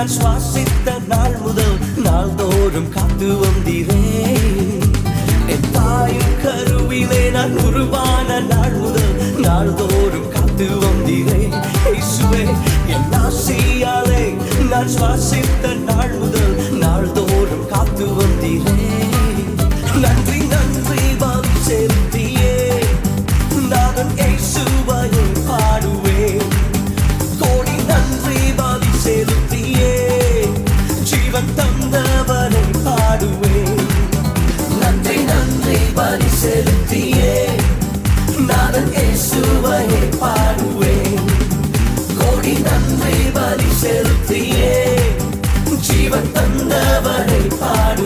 நான் சுவாசித்த நாள் முதல் நாள்தோறும் காத்து வந்தீரே. என் தாயின் கருவிலே நான் உருவான நாள் முதல் நாள்தோறும் காத்து வந்தீரே. இயேசுவே, என் ஆசையாலே நான் சுவாசித்த நாள் முதல் நாள்தோறும் காத்து வந்தீரே. நன்றி நன்றி பலி செலுத்தியே நான் இயேசுவையை பாடுவேன். கோடி நன்றி பலி செலுத்தியே ஜீவன் தந்தவரை பாடுவேன். நன்றி நன்றி பலி செலுத்தியே நான் இயேசுவையை பாடுவேன். கோடி நன்றி பலி செலுத்தியே ஜீவன் தந்தவரை பாடுவேன்.